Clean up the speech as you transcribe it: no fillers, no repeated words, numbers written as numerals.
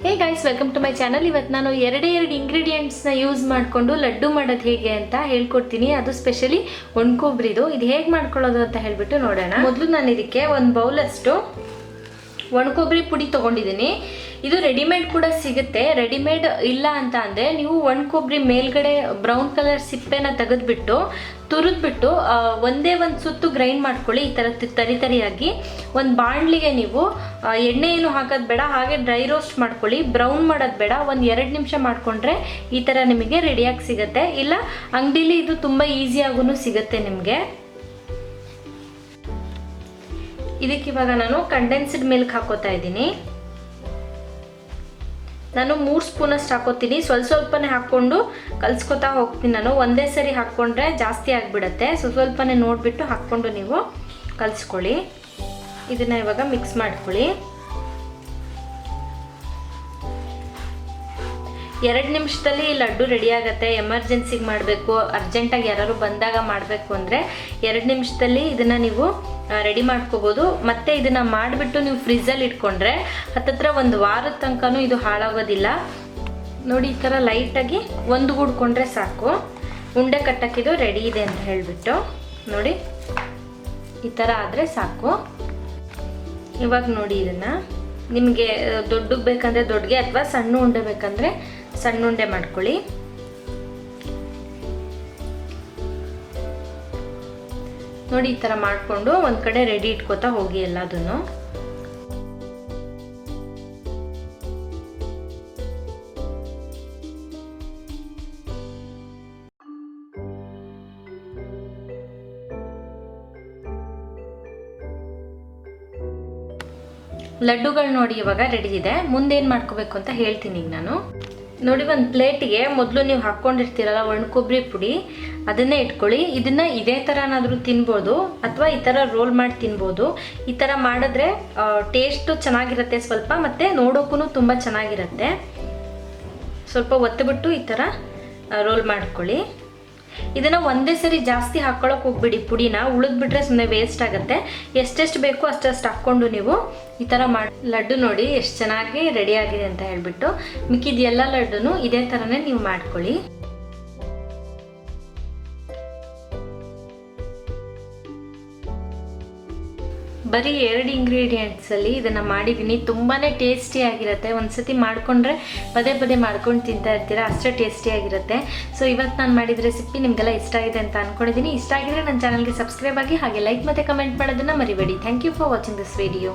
Hey guys, welcome to my channel. ಇವತ್ತು ನಾನು ಎರಡೇ ಇಂಗ್ರೀಡಿಯೆಂಟ್ಸ್ನ ಯೂಸ್ ಮಾಡಿಕೊಂಡು ಲಡ್ಡು ಮಾಡೋದು ಹೇಗೆ ಅಂತ ಹೇಳ್ಕೊಡ್ತೀನಿ. ಅದು ಸ್ಪೆಷಲಿ ಒಣಕೊಬ್ರಿದು. ಇದು ಹೇಗೆ ಮಾಡ್ಕೊಳ್ಳೋದು ಅಂತ ಹೇಳ್ಬಿಟ್ಟು ನೋಡೋಣ. ಮೊದಲು ನಾನು ಇದಕ್ಕೆ ಒಂದು ಬೌಲಷ್ಟು ಒಣಕೊಬ್ಬರಿ ಪುಡಿ ತೊಗೊಂಡಿದ್ದೀನಿ. ಇದು ರೆಡಿಮೇಡ್ ಕೂಡ ಸಿಗುತ್ತೆ. ರೆಡಿಮೇಡ್ ಇಲ್ಲ ಅಂತ ಅಂದರೆ ನೀವು ಒಣಕೊಬ್ಬರಿ ಮೇಲ್ಗಡೆ ಬ್ರೌನ್ ಕಲರ್ ಸಿಪ್ಪೆನ ತೆಗೆದುಬಿಟ್ಟು ತುರಿದ್ಬಿಟ್ಟು ಒಂದೇ ಒಂದು ಸುತ್ತು ಗ್ರೈಂಡ್ ಮಾಡ್ಕೊಳ್ಳಿ. ಈ ಥರ ತರಿಯಾಗಿ ಒಂದು ಬಾಣಲಿಗೆ ನೀವು ಎಣ್ಣೆ ಏನು ಹಾಕೋದು ಬೇಡ, ಹಾಗೆ ಡ್ರೈ ರೋಸ್ಟ್ ಮಾಡ್ಕೊಳ್ಳಿ. ಬ್ರೌನ್ ಮಾಡೋದು ಬೇಡ. ಒಂದು 2 ನಿಮಿಷ ಮಾಡಿಕೊಂಡ್ರೆ ಈ ಥರ ನಿಮಗೆ ರೆಡಿಯಾಗಿ ಸಿಗುತ್ತೆ. ಇಲ್ಲ ಅಂಗಡಿಲಿ ಇದು ತುಂಬ ಈಸಿಯಾಗೂ ಸಿಗುತ್ತೆ ನಿಮಗೆ. ಇದಕ್ಕಿವಾಗ ನಾನು ಕಂಡೆನ್ಸ್ಡ್ ಮಿಲ್ಕ್ ಹಾಕೋತಾ ಇದ್ದೀನಿ. ನಾನು 3 ಸ್ಪೂನಷ್ಟು ಹಾಕೋತೀನಿ. ಸ್ವಲ್ಪನೇ ಹಾಕ್ಕೊಂಡು ಕಲಿಸ್ಕೊತಾ ಹೋಗ್ತೀನಿ. ನಾನು ಒಂದೇ ಸರಿ ಹಾಕ್ಕೊಂಡ್ರೆ ಜಾಸ್ತಿ ಆಗಿಬಿಡುತ್ತೆ. ಸ್ವಲ್ಪನೇ ನೋಡಿಬಿಟ್ಟು ಹಾಕ್ಕೊಂಡು ನೀವು ಕಲಿಸ್ಕೊಳ್ಳಿ. ಇದನ್ನು ಇವಾಗ ಮಿಕ್ಸ್ ಮಾಡ್ಕೊಳ್ಳಿ. 2 ನಿಮಿಷದಲ್ಲಿ ಲಡ್ಡು ರೆಡಿ ಆಗುತ್ತೆ. ಎಮರ್ಜೆನ್ಸಿಗೆ ಮಾಡಬೇಕು, ಅರ್ಜೆಂಟಾಗಿ ಯಾರು ಬಂದಾಗ ಮಾಡಬೇಕು ಅಂದರೆ 2 ನಿಮಿಷದಲ್ಲಿ ಇದನ್ನು ನೀವು ರೆಡಿ ಮಾಡ್ಕೋಬೋದು. ಮತ್ತು ಇದನ್ನು ಮಾಡಿಬಿಟ್ಟು ನೀವು ಫ್ರಿಜ್ಜಲ್ಲಿ ಇಟ್ಕೊಂಡ್ರೆ ಹತ್ತತ್ರ 1 ವಾರದ ತನಕನೂ ಇದು ಹಾಳಾಗೋದಿಲ್ಲ. ನೋಡಿ, ಈ ಥರ ಲೈಟಾಗಿ ಒಂದು ಗೂಡ್ಕೊಂಡ್ರೆ ಸಾಕು. ಉಂಡೆ ಕಟ್ಟಕ್ಕಿದು ರೆಡಿ ಇದೆ ಅಂತ ಹೇಳಿಬಿಟ್ಟು ನೋಡಿ, ಈ ಥರ ಆದರೆ ಸಾಕು. ಇವಾಗ ನೋಡಿ, ಇದನ್ನು ನಿಮಗೆ ದೊಡ್ಡಗೆ ಬೇಕಂದರೆ ದೊಡ್ಡಗೆ, ಅಥವಾ ಸಣ್ಣ ಉಂಡೆ ಬೇಕಂದರೆ ಸಣ್ಣ ಉಂಡೆ ಮಾಡ್ಕೊಳ್ಳಿ. ನೋಡಿ, ಈ ಥರ ಮಾಡಿಕೊಂಡು ಒಂದು ಕಡೆ ರೆಡಿ ಇಟ್ಕೋತಾ ಹೋಗಿ ಎಲ್ಲದನ್ನು. ಲಡ್ಡುಗಳು ನೋಡಿ ಇವಾಗ ರೆಡಿ ಇದೆ. ಮುಂದೇನು ಮಾಡ್ಕೋಬೇಕು ಅಂತ ಹೇಳ್ತೀನಿ ಈಗ ನಾನು. ನೋಡಿ, ಒಂದು ಪ್ಲೇಟಿಗೆ ಮೊದಲು ನೀವು ಹಾಕ್ಕೊಂಡಿರ್ತೀರಲ್ಲ ಒಣಕೊಬ್ಬರಿ ಪುಡಿ, ಅದನ್ನೇ ಇಟ್ಕೊಳ್ಳಿ. ಇದನ್ನು ಇದೇ ಥರನಾದರೂ ತಿನ್ಬೋದು, ಅಥವಾ ಈ ಥರ ರೋಲ್ ಮಾಡಿ ತಿನ್ಬೋದು. ಈ ಥರ ಮಾಡಿದ್ರೆ ಟೇಸ್ಟು ಚೆನ್ನಾಗಿರುತ್ತೆ ಸ್ವಲ್ಪ, ಮತ್ತು ನೋಡೋಕ್ಕೂ ತುಂಬ ಚೆನ್ನಾಗಿರುತ್ತೆ. ಸ್ವಲ್ಪ ಒತ್ತಿಬಿಟ್ಟು ಈ ಥರ ರೋಲ್ ಮಾಡ್ಕೊಳ್ಳಿ. ಇದನ್ನು ಒಂದೇ ಸರಿ ಜಾಸ್ತಿ ಹಾಕ್ಕೊಳ್ಳೋಕೆ ಹೋಗ್ಬಿಡಿ. ಪುಡಿನ ಉಳಿದ್ಬಿಟ್ರೆ ಸುಮ್ಮನೆ ವೇಸ್ಟ್ ಆಗುತ್ತೆ. ಎಷ್ಟೆಷ್ಟು ಬೇಕೋ ಅಷ್ಟಷ್ಟು ಹಾಕ್ಕೊಂಡು ನೀವು ಈ ಥರ ಮಾಡಿ. ಲಡ್ಡು ನೋಡಿ ಎಷ್ಟು ಚೆನ್ನಾಗಿ ರೆಡಿ ಆಗಿದೆ ಅಂತ ಹೇಳ್ಬಿಟ್ಟು. ಮಿಕ್ಕಿದ ಎಲ್ಲ ಲಡ್ಡುನು ಇದೇ ಥರನೇ ನೀವು ಮಾಡ್ಕೊಳ್ಳಿ. ಬರೀ 2 ಇಂಗ್ರೀಡಿಯೆಂಟ್ಸಲ್ಲಿ ಇದನ್ನು ಮಾಡಿದ್ದೀನಿ. ತುಂಬಾ ಟೇಸ್ಟಿಯಾಗಿರುತ್ತೆ. ಒಂದ್ಸತಿ ಮಾಡಿಕೊಂಡ್ರೆ ಪದೇ ಮಾಡ್ಕೊಂಡು ತಿಂತಾ ಇರ್ತೀರಾ, ಅಷ್ಟೇ ಟೇಸ್ಟಿಯಾಗಿರುತ್ತೆ. ಸೊ ಇವತ್ತು ನಾನು ಮಾಡಿದ ರೆಸಿಪಿ ನಿಮಗೆಲ್ಲ ಇಷ್ಟ ಆಗಿದೆ ಅಂತ ಅಂದ್ಕೊಂಡಿದ್ದೀನಿ. ಇಷ್ಟ ಆಗಿದ್ರೆ ನನ್ನ ಚಾನಲ್ಗೆ ಸಬ್ಸ್ಕ್ರೈಬ್ ಆಗಿ, ಹಾಗೆ ಲೈಕ್ ಮತ್ತು ಕಮೆಂಟ್ ಮಾಡೋದನ್ನು ಮರಿಬೇಡಿ. Thank you for watching this video.